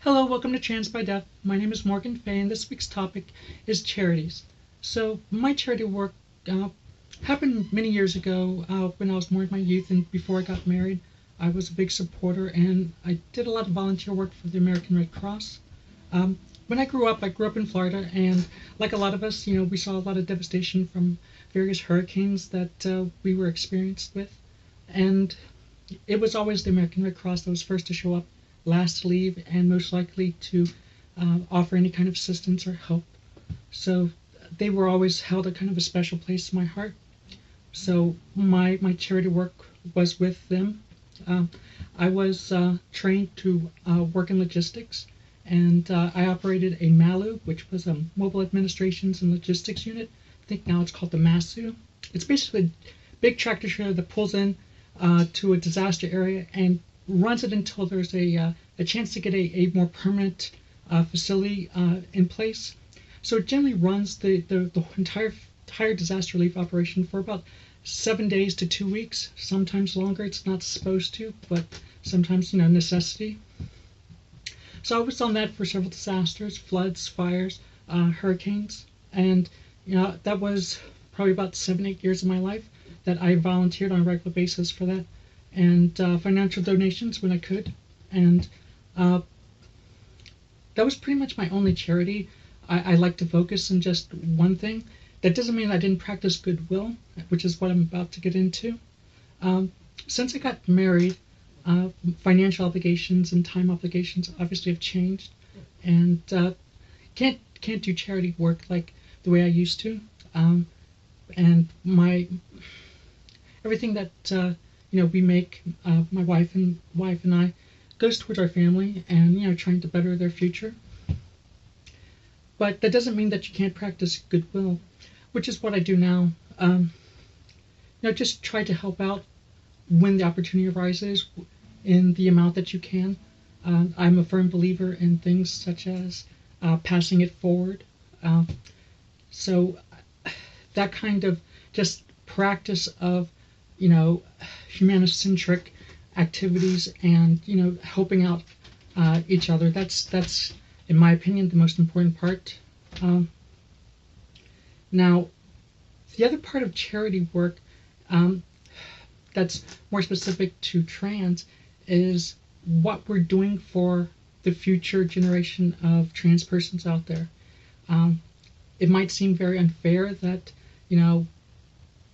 Hello, welcome to TransByDef. My name is Morgan Fay, and this week's topic is charities. So, my charity work happened many years ago when I was more in my youth and before I got married. I was a big supporter, and I did a lot of volunteer work for the American Red Cross. When I grew up in Florida, and like a lot of us, we saw a lot of devastation from various hurricanes that we were experienced with. And it was always the American Red Cross that was first to show up, last to leave, and most likely to offer any kind of assistance or help. So they were always held a kind of a special place in my heart. So my charity work was with them. I was trained to work in logistics, and I operated a MALU, which was a Mobile Administrations and Logistics Unit. I think now it's called the MASU. It's basically a big tractor trailer that pulls in to a disaster area and runs it until there's a chance to get a more permanent facility in place. So it generally runs the entire disaster relief operation for about 7 days to 2 weeks, sometimes longer. It's not supposed to, but sometimes, necessity. So I was on that for several disasters, floods, fires, hurricanes, and that was probably about 7-8 years of my life that I volunteered on a regular basis for that, and financial donations when I could. And that was pretty much my only charity. I like to focus on just one thing. That doesn't mean I didn't practice goodwill, which is what I'm about to get into. Since I got married, financial obligations and time obligations obviously have changed, and can't do charity work like the way I used to. And everything that we make, my wife and I, goes towards our family and trying to better their future. But that doesn't mean that you can't practice goodwill, which is what I do now. Just try to help out when the opportunity arises in the amount that you can. I'm a firm believer in things such as passing it forward. So that kind of just practice of humanocentric activities and helping out each other, that's in my opinion the most important part. Now the other part of charity work that's more specific to trans is what we're doing for the future generation of trans persons out there. It might seem very unfair that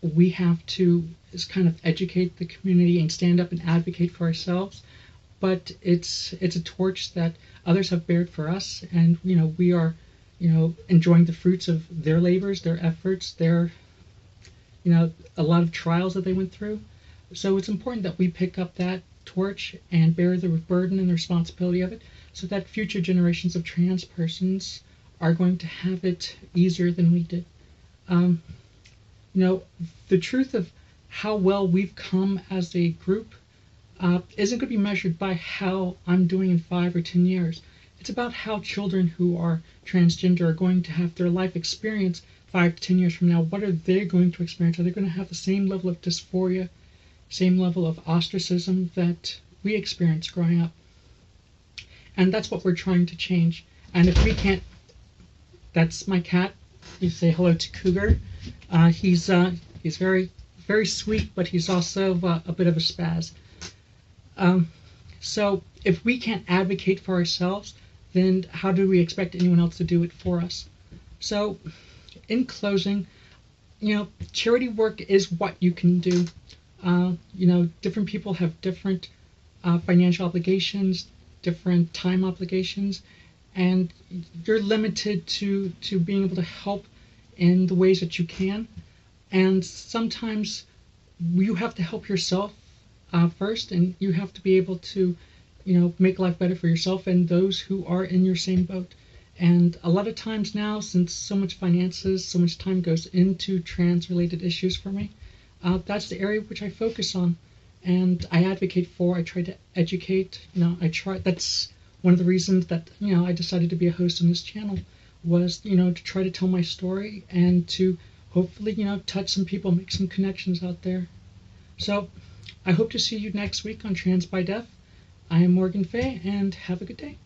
we have to kind of educate the community and stand up and advocate for ourselves, but it's a torch that others have bared for us, and we are enjoying the fruits of their labors, their efforts, their a lot of trials that they went through. So it's important that we pick up that torch and bear the burden and the responsibility of it, so that future generations of trans persons are going to have it easier than we did. The truth of how well we've come as a group isn't going to be measured by how I'm doing in 5 or 10 years. It's about how children who are transgender are going to have their life experience 5 to 10 years from now. What are they going to experience? Are they going to have the same level of dysphoria, same level of ostracism that we experienced growing up? And that's what we're trying to change. And if we can't, that's my cat. You say hello to Cougar. He's very, very sweet, but he's also a bit of a spaz. So if we can't advocate for ourselves, then how do we expect anyone else to do it for us? So in closing, charity work is what you can do. Different people have different financial obligations, different time obligations, and you're limited to being able to help in the ways that you can. And sometimes you have to help yourself first, and you have to be able to make life better for yourself and those who are in your same boat. And a lot of times now, since so much finances, so much time goes into trans related issues for me, that's the area which I focus on and I advocate for. I try to educate. That's one of the reasons that I decided to be a host on this channel, was to try to tell my story and to hopefully touch some people, make some connections out there. So I hope to see you next week on TransByDef. I am Morgan Fay, and have a good day.